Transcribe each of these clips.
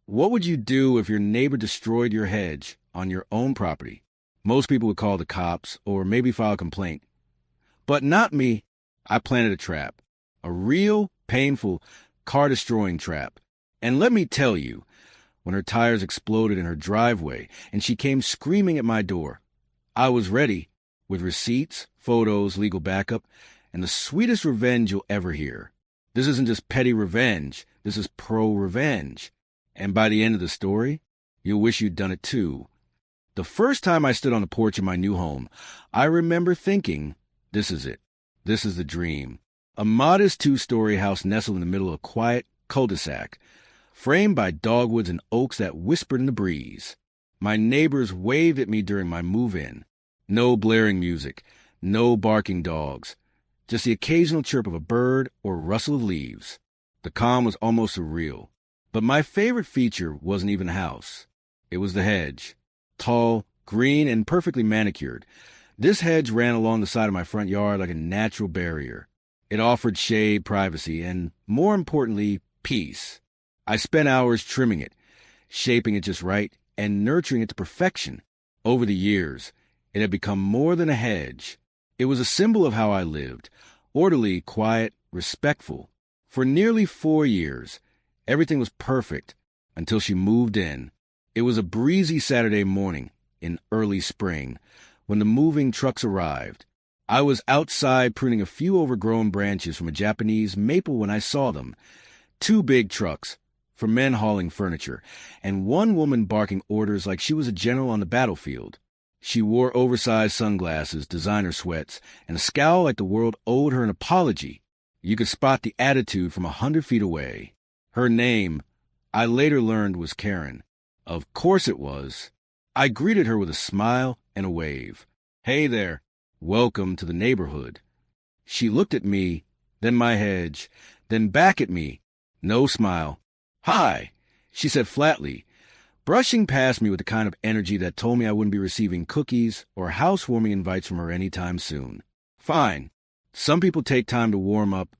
What would you do if your neighbor destroyed your hedge on your own property? Most people would call the cops or maybe file a complaint. But not me. I planted a trap. A real, painful, car-destroying trap. And let me tell you, when her tires exploded in her driveway and she came screaming at my door, I was ready, with receipts, photos, legal backup, and the sweetest revenge you'll ever hear. This isn't just petty revenge. This is pro-revenge. And by the end of the story, you'll wish you'd done it too. The first time I stood on the porch of my new home, I remember thinking, this is it. This is the dream. A modest 2-story house nestled in the middle of a quiet cul-de-sac, framed by dogwoods and oaks that whispered in the breeze. My neighbors waved at me during my move-in. No blaring music, no barking dogs, just the occasional chirp of a bird or rustle of leaves. The calm was almost surreal. But my favorite feature wasn't even the house. It was the hedge. Tall, green, and perfectly manicured. This hedge ran along the side of my front yard like a natural barrier. It offered shade, privacy, and, more importantly, peace. I spent hours trimming it, shaping it just right, and nurturing it to perfection. Over the years, it had become more than a hedge. It was a symbol of how I lived, orderly, quiet, respectful. For nearly 4 years, everything was perfect until she moved in. It was a breezy Saturday morning in early spring when the moving trucks arrived. I was outside pruning a few overgrown branches from a Japanese maple when I saw them. 2 big trucks for men hauling furniture, and one woman barking orders like she was a general on the battlefield. She wore oversized sunglasses, designer sweats, and a scowl like the world owed her an apology. You could spot the attitude from 100 feet away. Her name, I later learned, was Karen. Of course it was. I greeted her with a smile and a wave. Hey there, welcome to the neighborhood. She looked at me, then my hedge, then back at me. No smile. Hi, she said flatly, brushing past me with the kind of energy that told me I wouldn't be receiving cookies or housewarming invites from her anytime soon. Fine. Some people take time to warm up,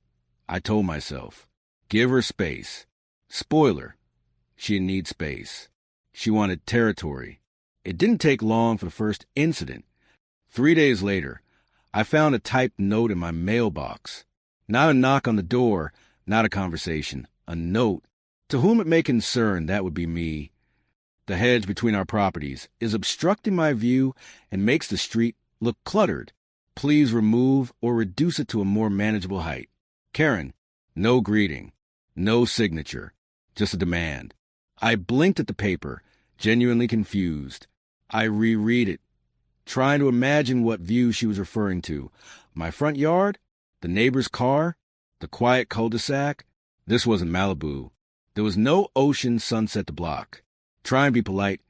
I told myself. Give her space. Spoiler. She didn't need space. She wanted territory. It didn't take long for the first incident. 3 days later, I found a typed note in my mailbox. Not a knock on the door, not a conversation. A note. To whom it may concern, that would be me. The hedge between our properties is obstructing my view and makes the street look cluttered. Please remove or reduce it to a more manageable height. Karen, no greeting, no signature, just a demand. I blinked at the paper, genuinely confused. I reread it, trying to imagine what view she was referring to. My front yard? The neighbor's car? The quiet cul-de-sac? This wasn't Malibu. There was no ocean sunset to block. Trying to be polite,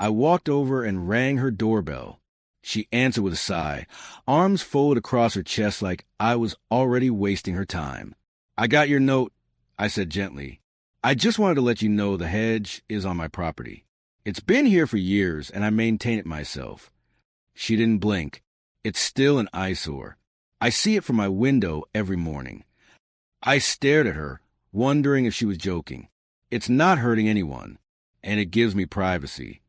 I walked over and rang her doorbell. She answered with a sigh, arms folded across her chest like I was already wasting her time. I got your note, I said gently. I just wanted to let you know the hedge is on my property. It's been here for years, and I maintain it myself. She didn't blink. It's still an eyesore. I see it from my window every morning. I stared at her, wondering if she was joking. It's not hurting anyone, and it gives me privacy.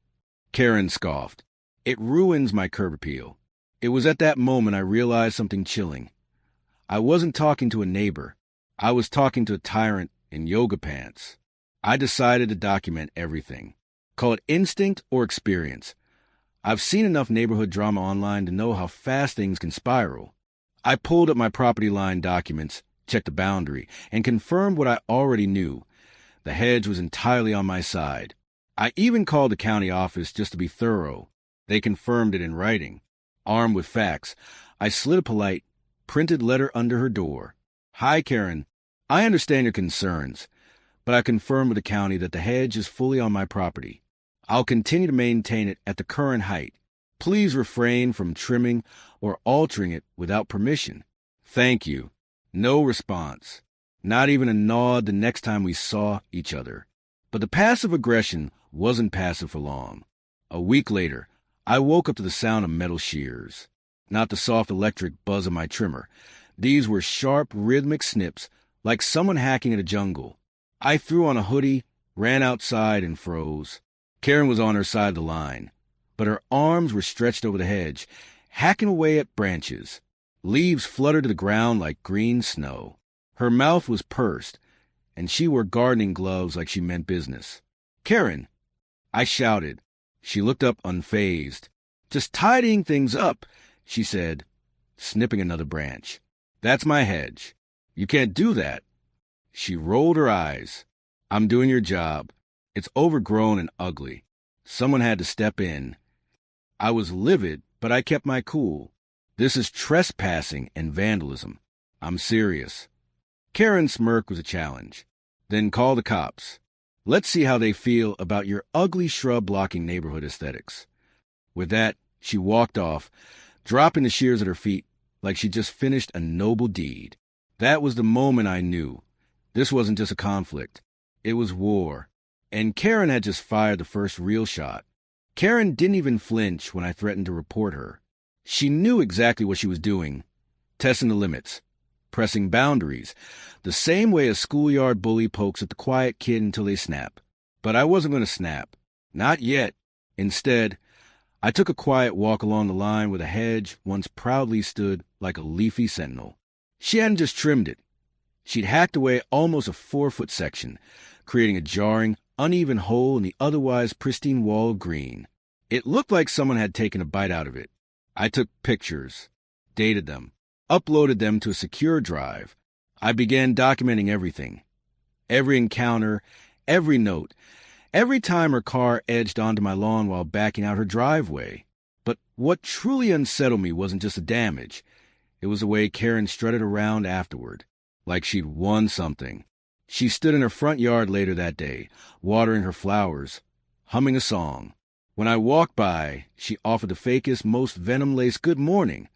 Karen scoffed. It ruins my curb appeal. It was at that moment I realized something chilling. I wasn't talking to a neighbor. I was talking to a tyrant in yoga pants. I decided to document everything. Call it instinct or experience. I've seen enough neighborhood drama online to know how fast things can spiral. I pulled up my property line documents, checked the boundary, and confirmed what I already knew. The hedge was entirely on my side. I even called the county office just to be thorough. They confirmed it in writing. Armed with facts, I slid a polite, printed letter under her door. Hi, Karen. I understand your concerns, but I confirmed with the county that the hedge is fully on my property. I'll continue to maintain it at the current height. Please refrain from trimming or altering it without permission. Thank you. No response. Not even a nod the next time we saw each other. But the passive aggression wasn't passive for long. A week later, I woke up to the sound of metal shears. Not the soft electric buzz of my trimmer. These were sharp, rhythmic snips, like someone hacking in a jungle. I threw on a hoodie, ran outside and froze. Karen was on her side of the line, but her arms were stretched over the hedge, hacking away at branches. Leaves fluttered to the ground like green snow. Her mouth was pursed, and she wore gardening gloves like she meant business. "Karen!" I shouted. She looked up unfazed. "Just tidying things up," she said, snipping another branch. "That's my hedge. You can't do that." She rolled her eyes. "I'm doing your job. It's overgrown and ugly. Someone had to step in." I was livid, but I kept my cool. "This is trespassing and vandalism. I'm serious." Karen's smirk was a challenge. "Then call the cops. Let's see how they feel about your ugly shrub-blocking neighborhood aesthetics." With that, she walked off, dropping the shears at her feet like she'd just finished a noble deed. That was the moment I knew. This wasn't just a conflict. It was war. And Karen had just fired the first real shot. Karen didn't even flinch when I threatened to report her. She knew exactly what she was doing, testing the limits, pressing boundaries, the same way a schoolyard bully pokes at the quiet kid until they snap. But I wasn't going to snap. Not yet. Instead, I took a quiet walk along the line where the hedge once proudly stood like a leafy sentinel. She hadn't just trimmed it. She'd hacked away almost a 4-foot section, creating a jarring, uneven hole in the otherwise pristine wall of green. It looked like someone had taken a bite out of it. I took pictures, dated them, uploaded them to a secure drive. I began documenting everything. Every encounter, every note, every time her car edged onto my lawn while backing out her driveway. But what truly unsettled me wasn't just the damage. It was the way Karen strutted around afterward, like she'd won something. She stood in her front yard later that day, watering her flowers, humming a song. When I walked by, she offered the fakest, most venom-laced good morning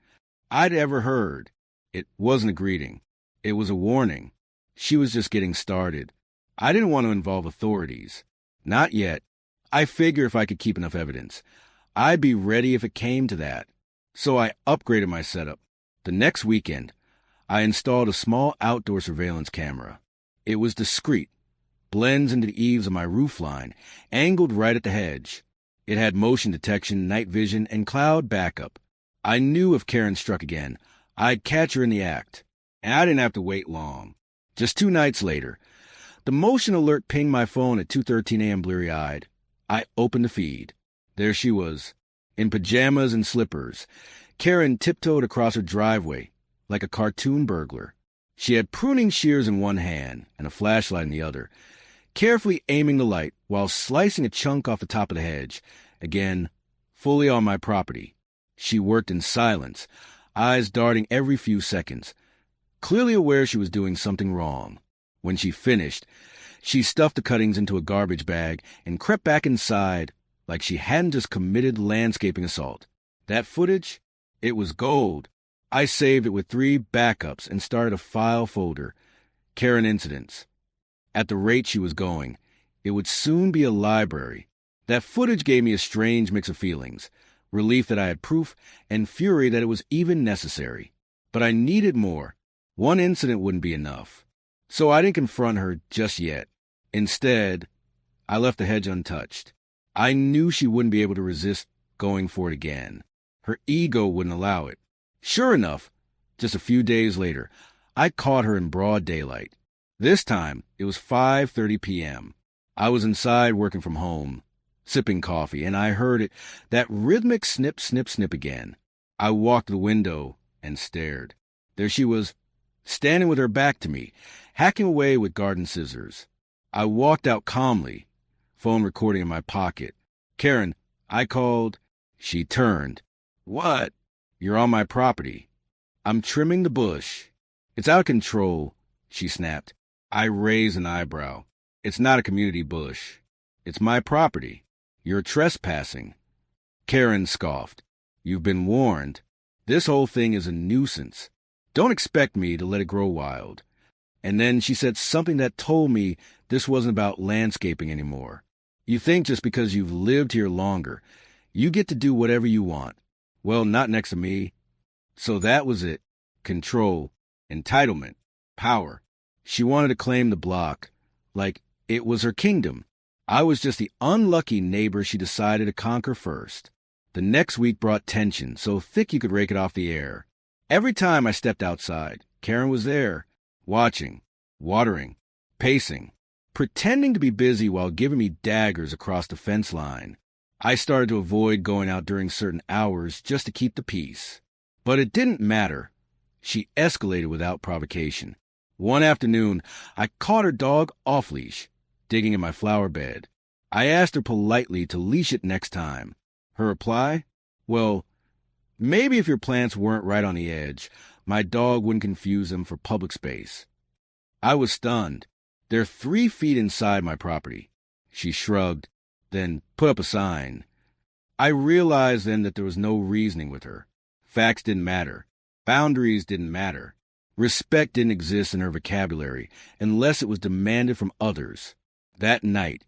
I'd ever heard. It wasn't a greeting. It was a warning. She was just getting started. I didn't want to involve authorities. Not yet. I figured if I could keep enough evidence, I'd be ready if it came to that. So I upgraded my setup. The next weekend, I installed a small outdoor surveillance camera. It was discreet, blends into the eaves of my roofline, angled right at the hedge. It had motion detection, night vision, and cloud backup. I knew if Karen struck again, I'd catch her in the act. And I didn't have to wait long. Just 2 nights later, the motion alert pinged my phone at 2:13 a.m. bleary-eyed. I opened the feed. There she was, in pajamas and slippers. Karen tiptoed across her driveway like a cartoon burglar. She had pruning shears in one hand and a flashlight in the other, carefully aiming the light while slicing a chunk off the top of the hedge, again, fully on my property. She worked in silence, eyes darting every few seconds, clearly aware she was doing something wrong. When she finished, she stuffed the cuttings into a garbage bag and crept back inside like she hadn't just committed landscaping assault. That footage, it was gold. I saved it with 3 backups and started a file folder, Karen Incidents. At the rate she was going, it would soon be a library. That footage gave me a strange mix of feelings, relief that I had proof and fury that it was even necessary. But I needed more. One incident wouldn't be enough. So I didn't confront her just yet. Instead, I left the hedge untouched. I knew she wouldn't be able to resist going for it again. Her ego wouldn't allow it. Sure enough, just a few days later, I caught her in broad daylight. This time, it was 5:30 p.m. I was inside working from home, sipping coffee, and I heard it, that rhythmic snip, snip, snip again. I walked to the window and stared. There she was, standing with her back to me, hacking away with garden scissors. I walked out calmly, phone recording in my pocket. "Karen," I called. She turned. "What?" "You're on my property." "I'm trimming the bush." "It's out of control," she snapped. I raised an eyebrow. "It's not a community bush. It's my property. You're trespassing." Karen scoffed. "You've been warned. This whole thing is a nuisance. Don't expect me to let it grow wild." And then she said something that told me this wasn't about landscaping anymore. "You think just because you've lived here longer, you get to do whatever you want. Well, not next to me." So that was it. Control, entitlement, power. She wanted to claim the block, like it was her kingdom. I was just the unlucky neighbor she decided to conquer first. The next week brought tension, so thick you could rake it off the air. Every time I stepped outside, Karen was there, watching, watering, pacing, pretending to be busy while giving me daggers across the fence line. I started to avoid going out during certain hours just to keep the peace. But it didn't matter. She escalated without provocation. One afternoon, I caught her dog off-leash, digging in my flower bed. I asked her politely to leash it next time. Her reply? Well, maybe if your plants weren't right on the edge, my dog wouldn't confuse them for public space. I was stunned. They're 3 feet inside my property. She shrugged, then put up a sign. I realized then that there was no reasoning with her. Facts didn't matter. Boundaries didn't matter. Respect didn't exist in her vocabulary unless it was demanded from others. That night,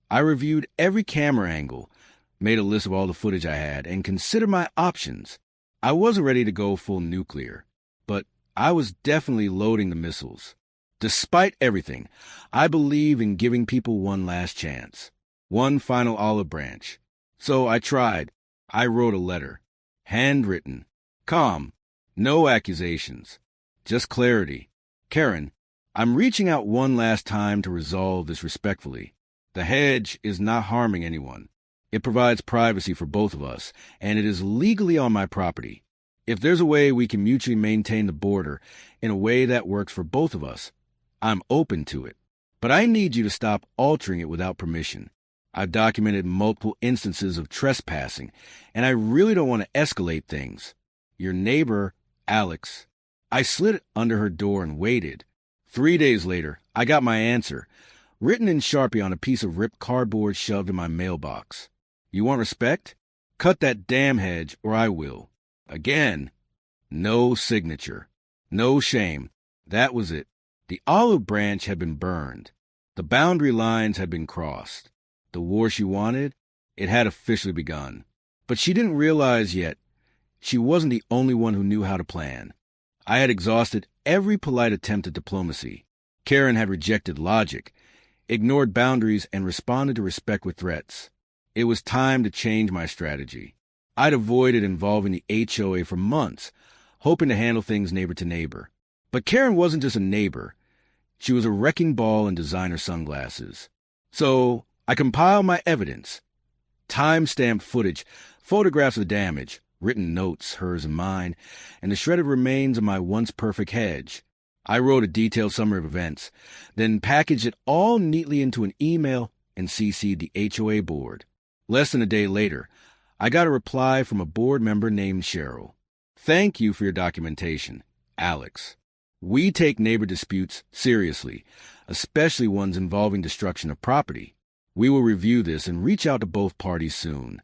I reviewed every camera angle, made a list of all the footage I had, and considered my options. I wasn't ready to go full nuclear, but I was definitely loading the missiles. Despite everything, I believe in giving people one last chance, one final olive branch. So I tried. I wrote a letter, handwritten, calm, no accusations, just clarity. Karen, I'm reaching out one last time to resolve this respectfully. The hedge is not harming anyone. It provides privacy for both of us, and it is legally on my property. If there's a way we can mutually maintain the border in a way that works for both of us, I'm open to it. But I need you to stop altering it without permission. I've documented multiple instances of trespassing, and I really don't want to escalate things. Your neighbor, Alex. I slid it under her door and waited. 3 days later, I got my answer, written in Sharpie on a piece of ripped cardboard shoved in my mailbox. You want respect? Cut that damn hedge, or I will. Again, no signature. No shame. That was it. The olive branch had been burned. The boundary lines had been crossed. The war she wanted, it had officially begun. But she didn't realize yet, she wasn't the only one who knew how to plan. I had exhausted every polite attempt at diplomacy. Karen had rejected logic, ignored boundaries, and responded to respect with threats. It was time to change my strategy. I'd avoided involving the HOA for months, hoping to handle things neighbor to neighbor. But Karen wasn't just a neighbor. She was a wrecking ball in designer sunglasses. So I compiled my evidence. Time-stamped footage, photographs of damage, written notes, hers and mine, and the shredded remains of my once-perfect hedge. I wrote a detailed summary of events, then packaged it all neatly into an email and CC'd the HOA board. Less than a day later, I got a reply from a board member named Cheryl. Thank you for your documentation, Alex. We take neighbor disputes seriously, especially ones involving destruction of property. We will review this and reach out to both parties soon.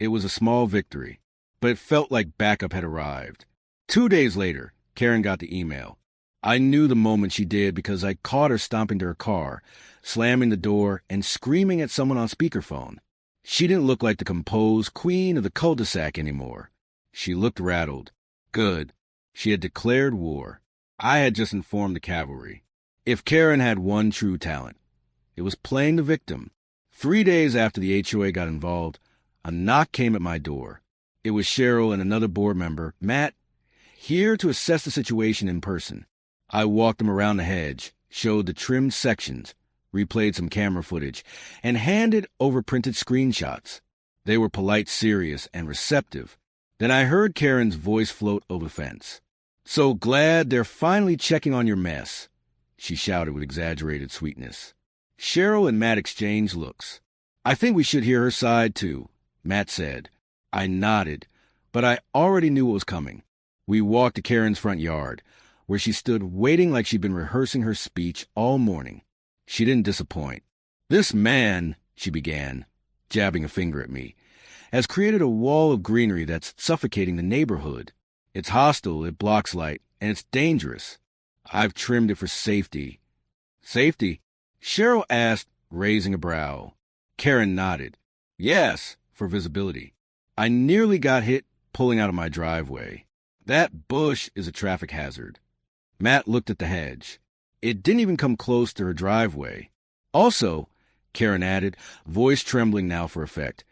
It was a small victory, but it felt like backup had arrived. 2 days later, Karen got the email. I knew the moment she did because I caught her stomping to her car, slamming the door, and screaming at someone on speakerphone. She didn't look like the composed queen of the cul-de-sac anymore. She looked rattled. Good. She had declared war. I had just informed the cavalry. If Karen had one true talent, it was playing the victim. 3 days after the HOA got involved, a knock came at my door. It was Cheryl and another board member, Matt, here to assess the situation in person. I walked them around the hedge, showed the trimmed sections, replayed some camera footage, and handed over printed screenshots. They were polite, serious, and receptive. Then I heard Karen's voice float over the fence. So glad they're finally checking on your mess, she shouted with exaggerated sweetness. Cheryl and Matt exchanged looks. I think we should hear her side, too, Matt said. I nodded, but I already knew what was coming. We walked to Karen's front yard, where she stood waiting like she'd been rehearsing her speech all morning. She didn't disappoint. This man, she began, jabbing a finger at me, has created a wall of greenery that's suffocating the neighborhood. It's hostile, it blocks light, and it's dangerous. I've trimmed it for safety. Safety? Cheryl asked, raising a brow. Karen nodded. Yes, for visibility. I nearly got hit pulling out of my driveway. That bush is a traffic hazard. Matt looked at the hedge. It didn't even come close to her driveway. Also, Karen added, voice trembling now for effect.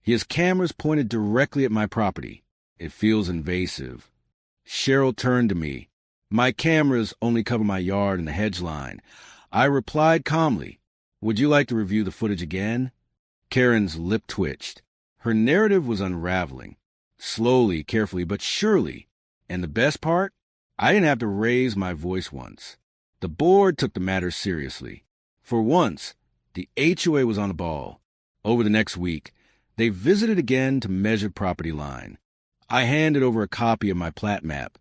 He has cameras pointed directly at my property. It feels invasive. Cheryl turned to me. My cameras only cover my yard and the hedge line. I replied calmly, would you like to review the footage again? Karen's lip twitched. Her narrative was unraveling. Slowly, carefully, but surely. And the best part? I didn't have to raise my voice once. The board took the matter seriously. For once, the HOA was on the ball. Over the next week, they visited again to measure property line. I handed over a copy of my plat map,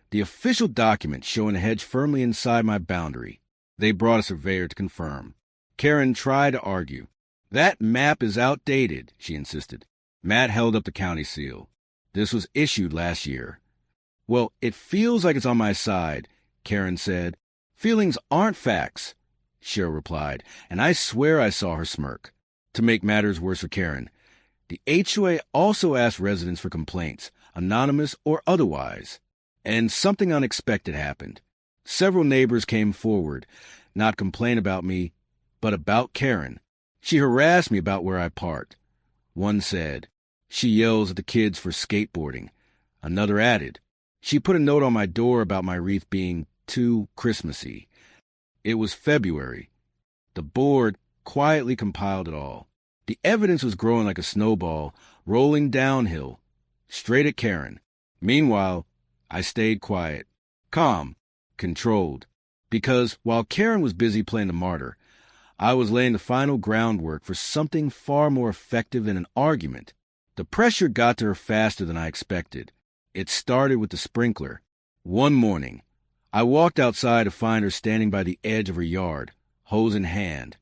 the official document showing the hedge firmly inside my boundary. They brought a surveyor to confirm. Karen tried to argue. That map is outdated, she insisted. Matt held up the county seal. This was issued last year. Well, it feels like it's on my side, Karen said. Feelings aren't facts, Cheryl replied, and I swear I saw her smirk. To make matters worse for Karen, the HOA also asked residents for complaints, anonymous or otherwise. And something unexpected happened. Several neighbors came forward, not complain about me, but about Karen. She harassed me about where I parked. One said, she yells at the kids for skateboarding. Another added, she put a note on my door about my wreath being too Christmassy. It was February. The board quietly compiled it all. The evidence was growing like a snowball, rolling downhill, straight at Karen. Meanwhile, I stayed quiet, calm, controlled, because while Karen was busy playing the martyr, I was laying the final groundwork for something far more effective than an argument. The pressure got to her faster than I expected. It started with the sprinkler. One morning, I walked outside to find her standing by the edge of her yard, hose in hand,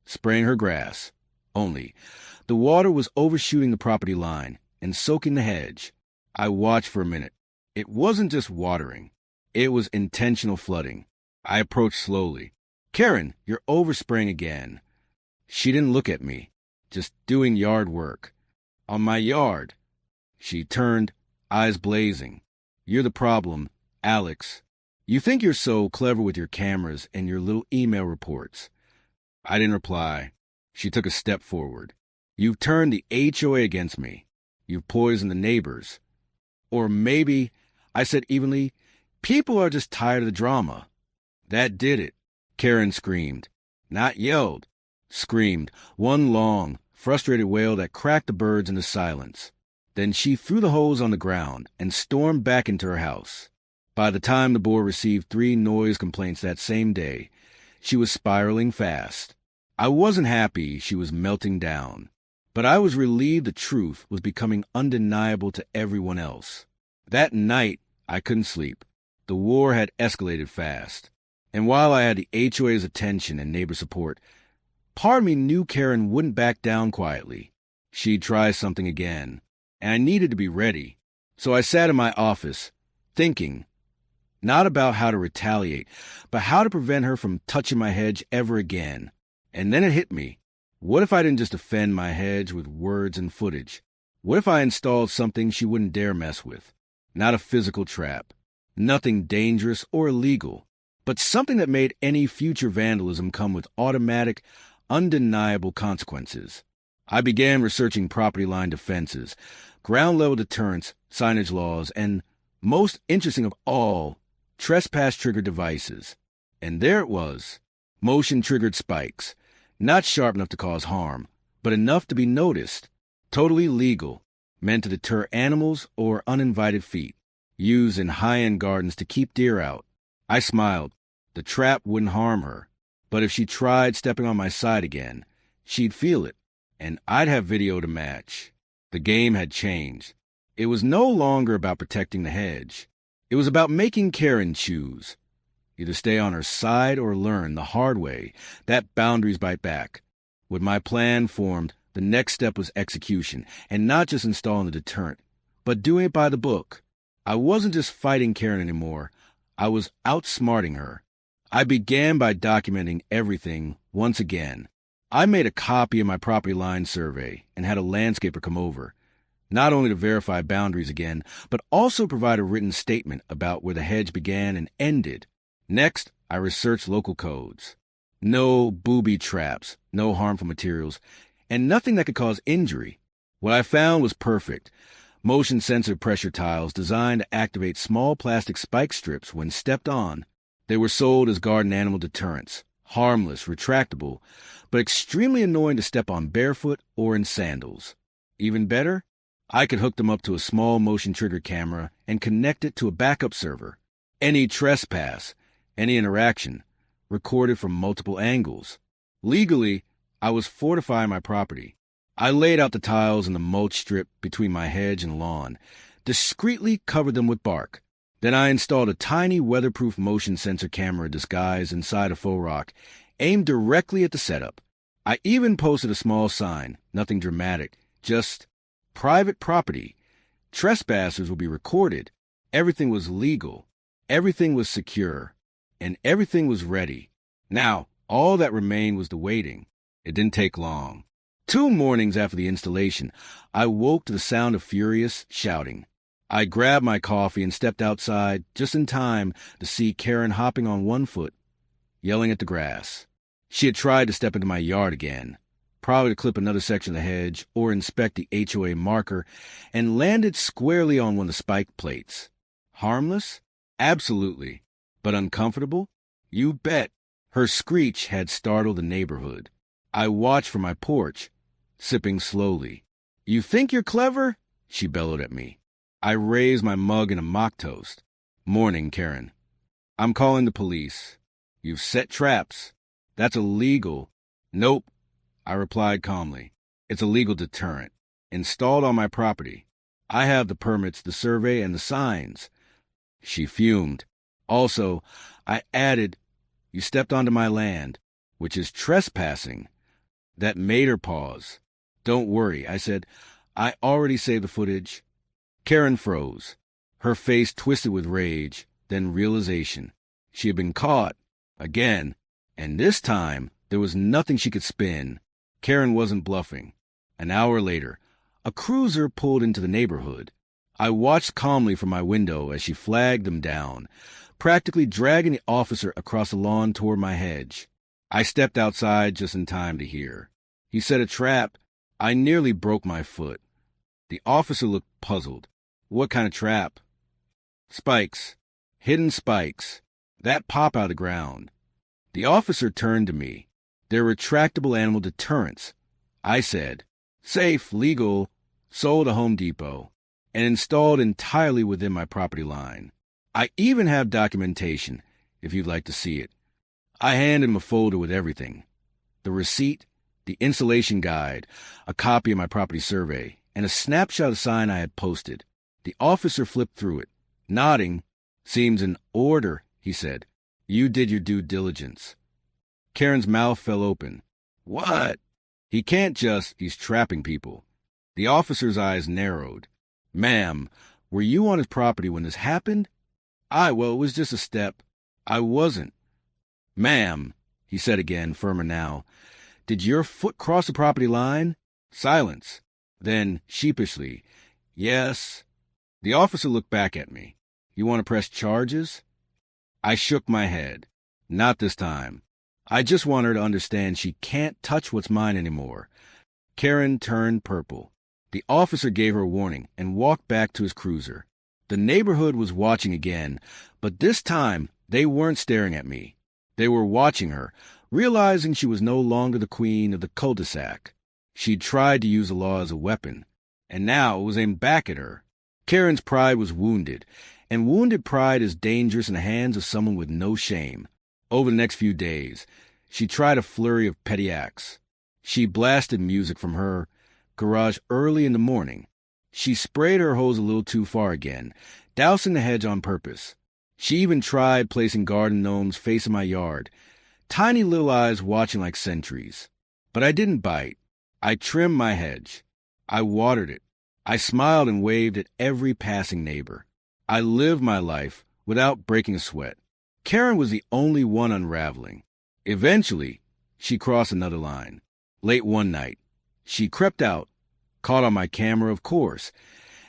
spraying her grass. Only, the water was overshooting the property line and soaking the hedge. I watched for a minute. It wasn't just watering. It was intentional flooding. I approached slowly. Karen, you're overspraying again. She didn't look at me, just doing yard work. On my yard. She turned, eyes blazing. You're the problem, Alex. You think you're so clever with your cameras and your little email reports. I didn't reply. She took a step forward. You've turned the HOA against me. You've poisoned the neighbors. Or maybe, I said evenly, people are just tired of the drama. That did it. Karen screamed. Not yelled. Screamed. One long, frustrated wail that cracked the birds into silence. Then she threw the hose on the ground and stormed back into her house. By the time the board received 3 noise complaints that same day, she was spiraling fast. I wasn't happy she was melting down, but I was relieved the truth was becoming undeniable to everyone else. That night, I couldn't sleep. The war had escalated fast. And while I had the HOA's attention and neighbor support, part of me knew Karen wouldn't back down quietly. She'd try something again, and I needed to be ready. So I sat in my office, thinking, not about how to retaliate, but how to prevent her from touching my hedge ever again. And then it hit me. What if I didn't just defend my hedge with words and footage? What if I installed something she wouldn't dare mess with? Not a physical trap, nothing dangerous or illegal, but something that made any future vandalism come with automatic, undeniable consequences. I began researching property line defenses, ground-level deterrence, signage laws, and, most interesting of all, trespass-triggered devices. And there it was, motion-triggered spikes, not sharp enough to cause harm, but enough to be noticed, totally legal, meant to deter animals or uninvited feet, used in high-end gardens to keep deer out. I smiled. The trap wouldn't harm her, but if she tried stepping on my side again, she'd feel it, and I'd have video to match. The game had changed. It was no longer about protecting the hedge. It was about making Karen choose. Either stay on her side or learn the hard way that boundaries bite back. With my plan formed, the next step was execution, and not just installing the deterrent, but doing it by the book. I wasn't just fighting Karen anymore. I was outsmarting her. I began by documenting everything once again. I made a copy of my property line survey and had a landscaper come over, not only to verify boundaries again, but also provide a written statement about where the hedge began and ended. Next, I researched local codes. No booby traps, no harmful materials, and nothing that could cause injury. What I found was perfect. Motion sensor pressure tiles designed to activate small plastic spike strips when stepped on. They were sold as garden animal deterrents, harmless, retractable, but extremely annoying to step on barefoot or in sandals. Even better, I could hook them up to a small motion trigger camera and connect it to a backup server. Any trespass, any interaction, recorded from multiple angles. Legally, I was fortifying my property. I laid out the tiles in the mulch strip between my hedge and lawn, discreetly covered them with bark. Then I installed a tiny weatherproof motion sensor camera disguised inside a faux rock, aimed directly at the setup. I even posted a small sign, nothing dramatic, just private property. Trespassers will be recorded. Everything was legal. Everything was secure. And everything was ready. Now, all that remained was the waiting. It didn't take long. 2 mornings after the installation, I woke to the sound of furious shouting. I grabbed my coffee and stepped outside just in time to see Karen hopping on one foot, yelling at the grass. She had tried to step into my yard again, probably to clip another section of the hedge or inspect the HOA marker, and landed squarely on one of the spike plates. Harmless? Absolutely. But uncomfortable? You bet. Her screech had startled the neighborhood. I watched from my porch, sipping slowly. "You think you're clever?" she bellowed at me. I raised my mug in a mock toast. "Morning, Karen. I'm calling the police. You've set traps. That's illegal." "Nope," I replied calmly. "It's a legal deterrent. Installed on my property. I have the permits, the survey, and the signs." She fumed. "Also," I added, "you stepped onto my land, which is trespassing." That made her pause. "Don't worry," I said. "I already saved the footage." Karen froze. Her face twisted with rage, then realization. She had been caught. Again. And this time, there was nothing she could spin. Karen wasn't bluffing. An hour later, a cruiser pulled into the neighborhood. I watched calmly from my window as she flagged them down, practically dragging the officer across the lawn toward my hedge. I stepped outside just in time to hear. "He set a trap." I nearly broke my foot. The officer looked puzzled. "What kind of trap?" "Spikes. Hidden spikes. That pop out of the ground." The officer turned to me. "They're retractable animal deterrents." I said, "Safe, legal, sold to Home Depot, and installed entirely within my property line. I even have documentation, if you'd like to see it." I handed him a folder with everything. The receipt, the installation guide, a copy of my property survey, and a snapshot of the sign I had posted. The officer flipped through it, nodding. "Seems in order," he said. "You did your due diligence." Karen's mouth fell open. "What?" "He can't just, he's trapping people." The officer's eyes narrowed. "Ma'am, were you on his property when this happened?" Well, it was just a step." "I wasn't." "Ma'am," he said again, firmer now, "did your foot cross the property line?" Silence. Then, sheepishly, "Yes." The officer looked back at me. "You want to press charges?" I shook my head. "Not this time. I just want her to understand she can't touch what's mine anymore." Karen turned purple. The officer gave her a warning and walked back to his cruiser. The neighborhood was watching again, but this time they weren't staring at me. They were watching her, realizing she was no longer the queen of the cul-de-sac. She'd tried to use the law as a weapon, and now it was aimed back at her. Karen's pride was wounded, and wounded pride is dangerous in the hands of someone with no shame. Over the next few days, she tried a flurry of petty acts. She blasted music from her garage early in the morning. She sprayed her hose a little too far again, dousing the hedge on purpose. She even tried placing garden gnomes facing my yard, tiny little eyes watching like sentries. But I didn't bite. I trimmed my hedge. I watered it. I smiled and waved at every passing neighbor. I lived my life without breaking a sweat. Karen was the only one unraveling. Eventually, she crossed another line. Late one night, she crept out, caught on my camera, of course,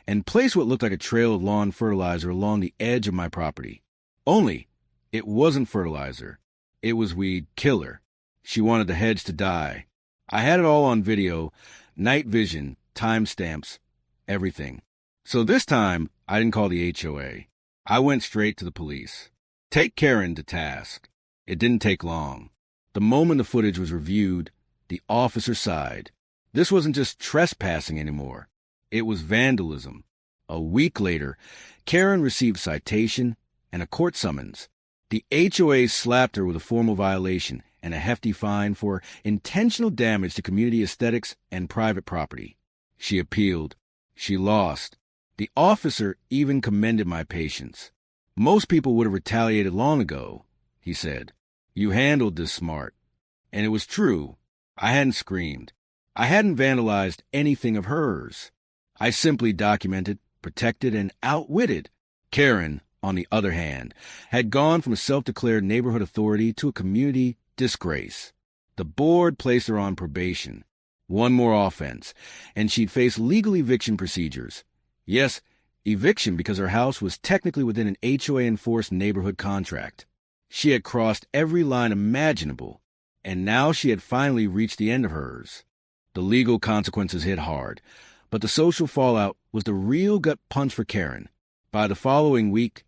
and placed what looked like a trail of lawn fertilizer along the edge of my property. Only, it wasn't fertilizer. It was weed killer. She wanted the Hedge to die. I had it all on video, night vision, timestamps, everything. So this time, I didn't call the HOA. I went straight to the police. Take Karen to task. It didn't take long. The moment the footage was reviewed, the officer sighed. This wasn't just trespassing anymore. It was vandalism. A week later, Karen received citation and a court summons. The HOA slapped her with a formal violation and a hefty fine for intentional damage to community aesthetics and private property. She appealed. She lost. The officer even commended my patience. Most people would have retaliated long ago, he said. You handled this smart. And it was true. I hadn't screamed. I hadn't vandalized anything of hers. I simply documented, protected, and outwitted. Karen, on the other hand, had gone from a self-declared neighborhood authority to a community disgrace. The board placed her on probation. One more offense, and she'd face legal eviction procedures. Yes, eviction because her house was technically within an HOA-enforced neighborhood contract. She had crossed every line imaginable, and now she had finally reached the end of hers. The legal consequences hit hard, but the social fallout was the real gut punch for Karen. By the following week,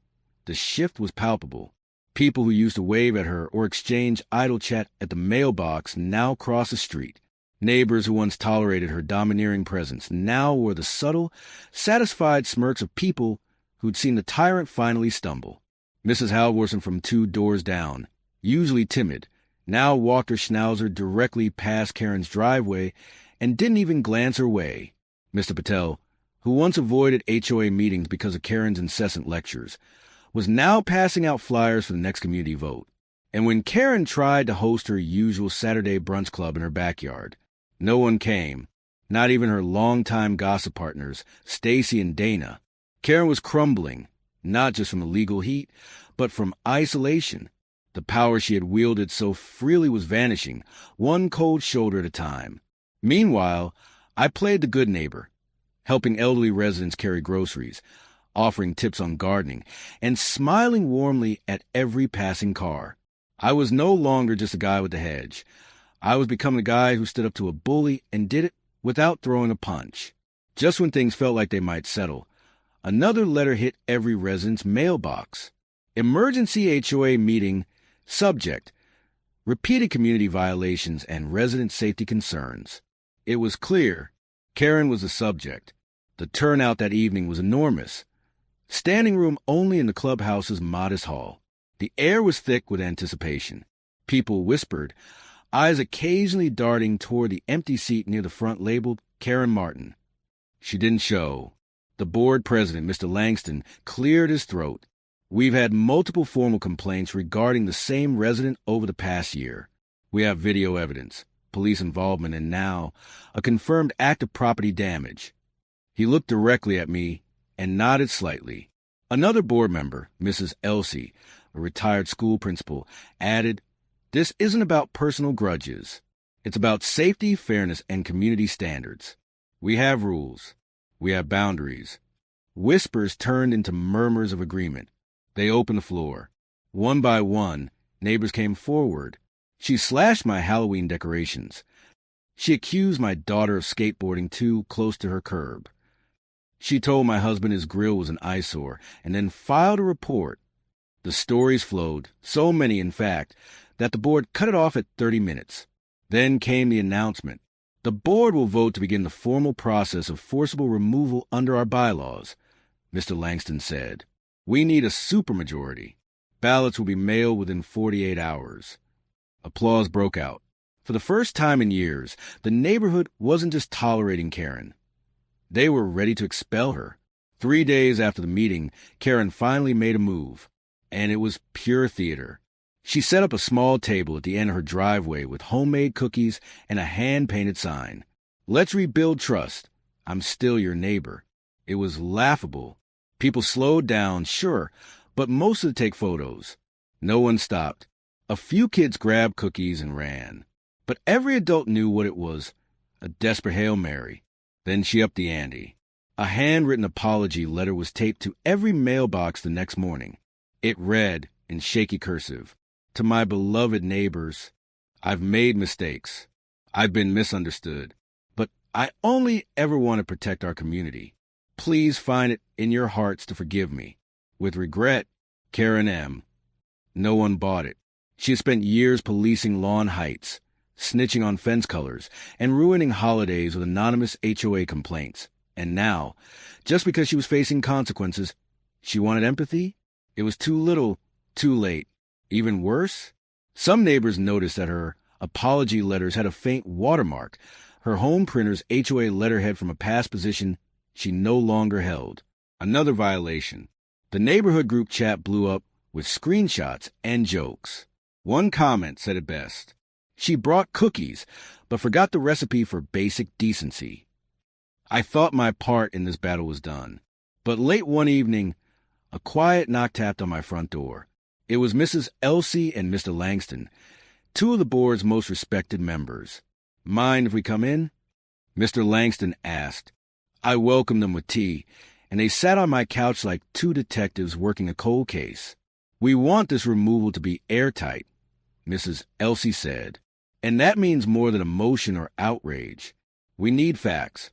the shift was palpable. People who used to wave at her or exchange idle chat at the mailbox now crossed the street. Neighbors who once tolerated her domineering presence now wore the subtle, satisfied smirks of people who'd seen the tyrant finally stumble. Mrs. Halvorsen from 2 doors down, usually timid, now walked her schnauzer directly past Karen's driveway and didn't even glance her way. Mr. Patel, who once avoided HOA meetings because of Karen's incessant lectures, was now passing out flyers for the next community vote. And when Karen tried to host her usual Saturday brunch club in her backyard, no one came, not even her longtime gossip partners, Stacy and Dana. Karen was crumbling, not just from the legal heat, but from isolation. The power she had wielded so freely was vanishing, one cold shoulder at a time. Meanwhile, I played the good neighbor, helping elderly residents carry groceries, offering tips on gardening, and smiling warmly at every passing car. I was no longer just a guy with the hedge. I was becoming a guy who stood up to a bully and did it without throwing a punch. Just when things felt like they might settle, another letter hit every resident's mailbox. Emergency HOA meeting, subject, repeated community violations and resident safety concerns. It was clear Karen was the subject. The turnout that evening was enormous. Standing room only in the clubhouse's modest hall. The air was thick with anticipation. People whispered, eyes occasionally darting toward the empty seat near the front labeled Karen Martin. She didn't show. The board president, Mr. Langston, cleared his throat. We've had multiple formal complaints regarding the same resident over the past year. We have video evidence, police involvement, and now a confirmed act of property damage. He looked directly at me and nodded slightly. Another board member, Mrs. Elsie, a retired school principal, added, "This isn't about personal grudges. It's about safety, fairness, and community standards. We have rules. We have boundaries." Whispers turned into murmurs of agreement. They opened the floor. One by one, neighbors came forward. She slashed my Halloween decorations. She accused my daughter of skateboarding too close to her curb. She told my husband his grill was an eyesore and then filed a report. The stories flowed, so many in fact, that the board cut it off at 30 minutes. Then came the announcement. The board will vote to begin the formal process of forcible removal under our bylaws, Mr. Langston said. We need a supermajority. Ballots will be mailed within 48 hours. Applause broke out. For the first time in years, the neighborhood wasn't just tolerating Karen. They were ready to expel her. 3 days after the meeting, Karen finally made a move, and it was pure theater. She set up a small table at the end of her driveway with homemade cookies and a hand-painted sign. "Let's rebuild trust. I'm still your neighbor." It was laughable. People slowed down, sure, but most of them take photos. No one stopped. A few kids grabbed cookies and ran. But every adult knew what it was, a desperate Hail Mary. Then she upped the ante. A handwritten apology letter was taped to every mailbox the next morning. It read, in shaky cursive, "To my beloved neighbors, I've made mistakes. I've been misunderstood. But I only ever want to protect our community. Please find it in your hearts to forgive me. With regret, Karen M. No one bought it. She had spent years policing lawn heights, snitching on fence colors, and ruining holidays with anonymous HOA complaints. And now, just because she was facing consequences, she wanted empathy? It was too little, too late. Even worse? Some neighbors noticed that her apology letters had a faint watermark, her home printer's HOA letterhead from a past position she no longer held. Another violation. The neighborhood group chat blew up with screenshots and jokes. One comment said it best. She brought cookies, but forgot the recipe for basic decency. I thought my part in this battle was done. But late one evening, a quiet knock tapped on my front door. It was Mrs. Elsie and Mr. Langston, two of the board's most respected members. Mind if we come in? Mr. Langston asked. I welcomed them with tea, and they sat on my couch like two detectives working a cold case. We want this removal to be airtight, Mrs. Elsie said. And that means more than emotion or outrage. We need facts.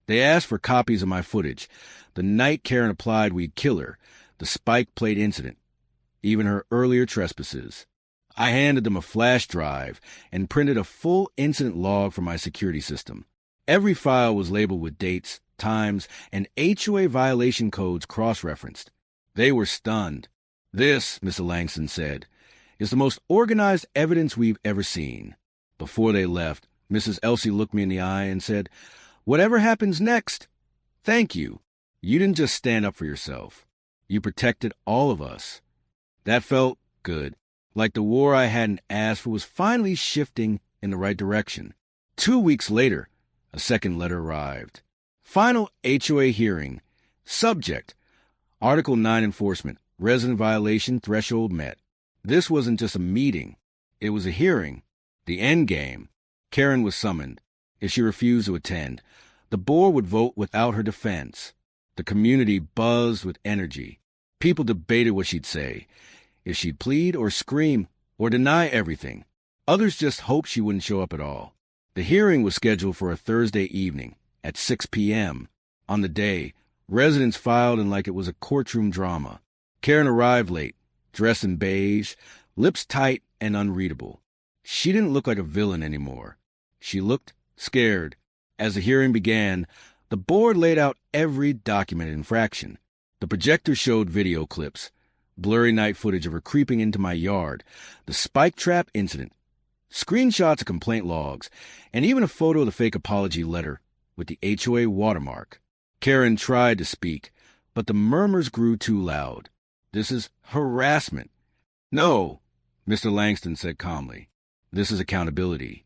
They asked for copies of my footage, the night Karen applied we'd kill her, the spike plate incident, even her earlier trespasses. I handed them a flash drive and printed a full incident log from my security system. Every file was labeled with dates, times, and HOA violation codes cross-referenced. They were stunned. This, Mr. Langston said, is the most organized evidence we've ever seen. Before they left, Mrs. Elsie looked me in the eye and said, Whatever happens next, thank you. You didn't just stand up for yourself. You protected all of us. That felt good, like the war I hadn't asked for was finally shifting in the right direction. 2 weeks later, a second letter arrived. Final HOA hearing. Subject: Article 9 enforcement. Resident violation threshold met. This wasn't just a meeting. It was a hearing. The end game. Karen was summoned. If she refused to attend, the board would vote without her defense. The community buzzed with energy. People debated what she'd say, if she'd plead or scream or deny everything. Others just hoped she wouldn't show up at all. The hearing was scheduled for a Thursday evening at 6 p.m. On the day, residents filed in like it was a courtroom drama. Karen arrived late, dressed in beige, lips tight and unreadable. She didn't look like a villain anymore. She looked scared. As the hearing began, the board laid out every documented infraction. The projector showed video clips, blurry night footage of her creeping into my yard, the spike trap incident, screenshots of complaint logs, and even a photo of the fake apology letter with the HOA watermark. Karen tried to speak, but the murmurs grew too loud. This is harassment. No, Mr. Langston said calmly. This is accountability.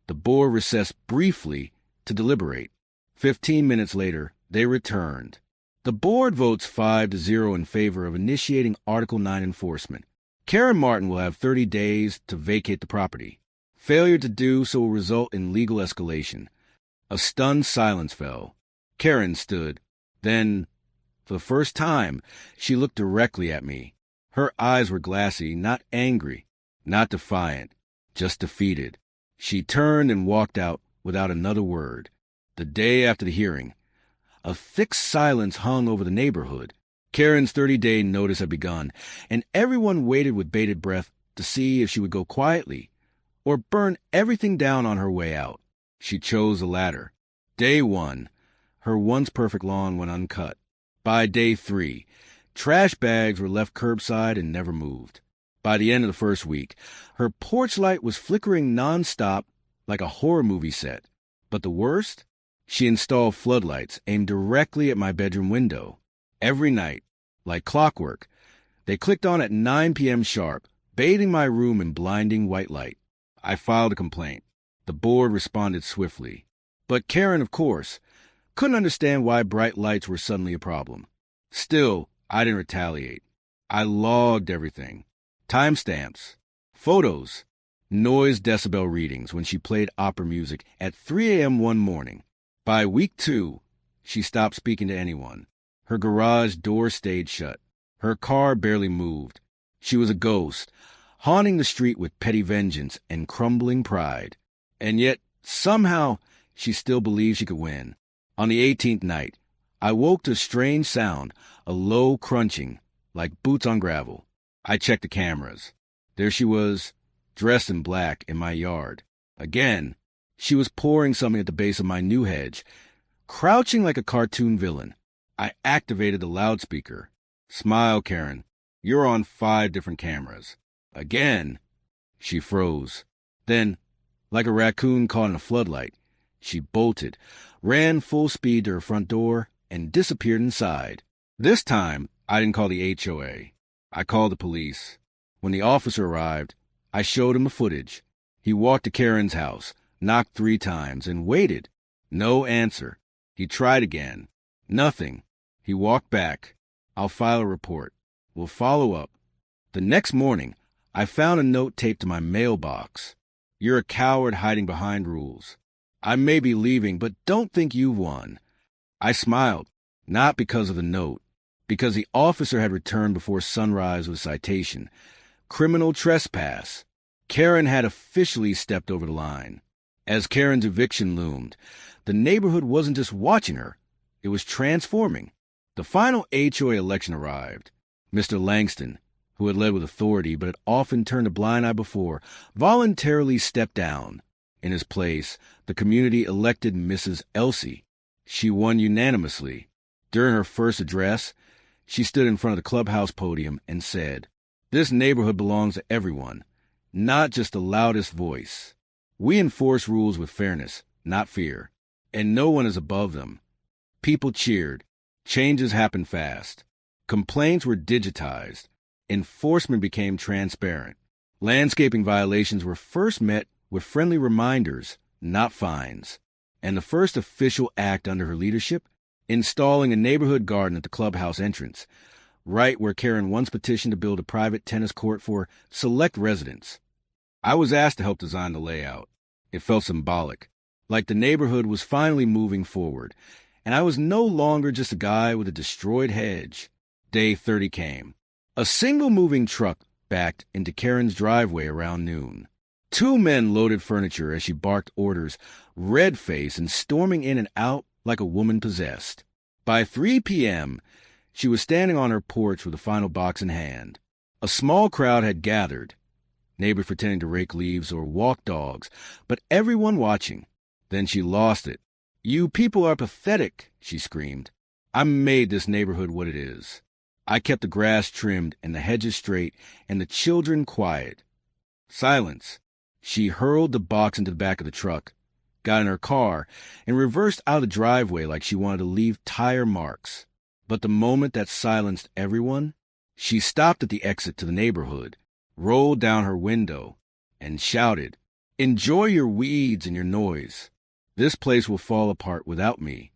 The board recessed briefly to deliberate. 15 minutes later, they returned. The board votes 5-0 in favor of initiating Article 9 enforcement. Karen Martin will have 30 days to vacate the property. Failure to do so will result in legal escalation. A stunned silence fell. Karen stood. Then, for the first time, she looked directly at me. Her eyes were glassy, not angry, not defiant, just defeated. She turned and walked out without another word. The day after the hearing, a thick silence hung over the neighborhood. Karen's 30-day notice had begun, and everyone waited with bated breath to see if she would go quietly or burn everything down on her way out. She chose the latter. Day 1, her once perfect lawn went uncut. By day 3, trash bags were left curbside and never moved. By the end of the first week, her porch light was flickering nonstop like a horror movie set. But the worst? She installed floodlights aimed directly at my bedroom window. Every night, like clockwork, they clicked on at 9 p.m. sharp, bathing my room in blinding white light. I filed a complaint. The board responded swiftly. But Karen, of course, couldn't understand why bright lights were suddenly a problem. Still, I didn't retaliate. I logged everything. Timestamps, photos, noise decibel readings when she played opera music at 3 a.m. one morning. By week 2, she stopped speaking to anyone. Her garage door stayed shut. Her car barely moved. She was a ghost, haunting the street with petty vengeance and crumbling pride. And yet, somehow, she still believed she could win. On the 18th night, I woke to a strange sound, a low crunching, like boots on gravel. I checked the cameras. There she was, dressed in black, in my yard. Again, she was pouring something at the base of my new hedge, crouching like a cartoon villain. I activated the loudspeaker. Smile, Karen. You're on 5 different cameras. Again. She froze. Then, like a raccoon caught in a floodlight, she bolted, ran full speed to her front door, and disappeared inside. This time, I didn't call the HOA. I called the police. When the officer arrived, I showed him the footage. He walked to Karen's house, knocked 3 times, and waited. No answer. He tried again. Nothing. He walked back. I'll file a report. We'll follow up. The next morning, I found a note taped to my mailbox. You're a coward hiding behind rules. I may be leaving, but don't think you've won. I smiled, not because of the note, because the officer had returned before sunrise with a citation. Criminal trespass. Karen had officially stepped over the line. As Karen's eviction loomed, the neighborhood wasn't just watching her, it was transforming. The final HOA election arrived. Mr. Langston, who had led with authority but had often turned a blind eye before, voluntarily stepped down. In his place, the community elected Mrs. Elsie. She won unanimously. During her first address, she stood in front of the clubhouse podium and said, "This neighborhood belongs to everyone, not just the loudest voice. We enforce rules with fairness, not fear, and no one is above them." People cheered. Changes happened fast. Complaints were digitized. Enforcement became transparent. Landscaping violations were first met with friendly reminders, not fines. And the first official act under her leadership, installing a neighborhood garden at the clubhouse entrance, right where Karen once petitioned to build a private tennis court for select residents. I was asked to help design the layout. It felt symbolic, like the neighborhood was finally moving forward, and I was no longer just a guy with a destroyed hedge. Day 30 came. A single moving truck backed into Karen's driveway around noon. 2 men loaded furniture as she barked orders, red-faced and storming in and out like a woman possessed. By 3 p.m., she was standing on her porch with the final box in hand. A small crowd had gathered, neighbors pretending to rake leaves or walk dogs, but everyone watching. Then she lost it. "You people are pathetic," she screamed. "I made this neighborhood what it is. I kept the grass trimmed and the hedges straight and the children quiet." Silence. She hurled the box into the back of the truck, got in her car, and reversed out of the driveway like she wanted to leave tire marks. But the moment that silenced everyone, she stopped at the exit to the neighborhood, rolled down her window, and shouted, "Enjoy your weeds and your noise. This place will fall apart without me."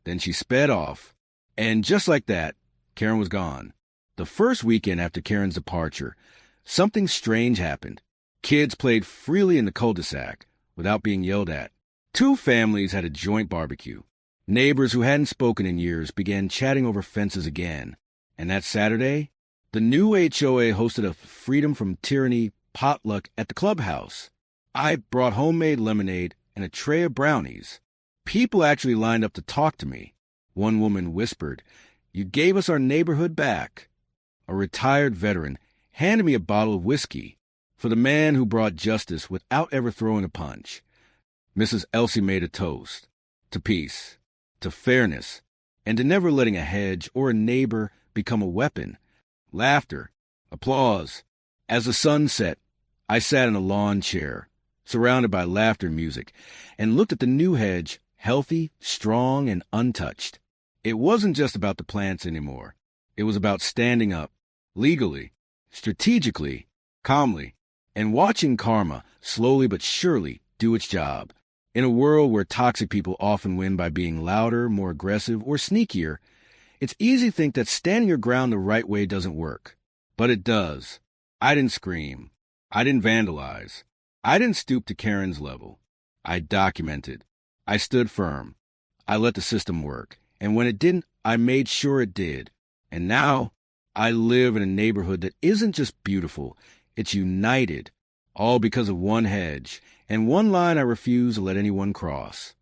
Then she sped off, and just like that, Karen was gone. The first weekend after Karen's departure, something strange happened. Kids played freely in the cul-de-sac without being yelled at. 2 families had a joint barbecue. Neighbors who hadn't spoken in years began chatting over fences again. And that Saturday, the new HOA hosted a Freedom from Tyranny potluck at the clubhouse. I brought homemade lemonade and a tray of brownies. People actually lined up to talk to me. One woman whispered, "You gave us our neighborhood back." A retired veteran handed me a bottle of whiskey for the man who brought justice without ever throwing a punch. Mrs. Elsie made a toast to peace, to fairness, and to never letting a hedge or a neighbor become a weapon. Laughter, applause. As the sun set, I sat in a lawn chair, surrounded by laughter music, and looked at the new hedge, healthy, strong, and untouched. It wasn't just about the plants anymore. It was about standing up, legally, strategically, calmly, and watching karma, slowly but surely, do its job. In a world where toxic people often win by being louder, more aggressive, or sneakier, it's easy to think that standing your ground the right way doesn't work. But it does. I didn't scream. I didn't vandalize. I didn't stoop to Karen's level. I documented. I stood firm. I let the system work. And when it didn't, I made sure it did. And now, I live in a neighborhood that isn't just beautiful, It's united, all because of one hedge, and one line I refuse to let anyone cross.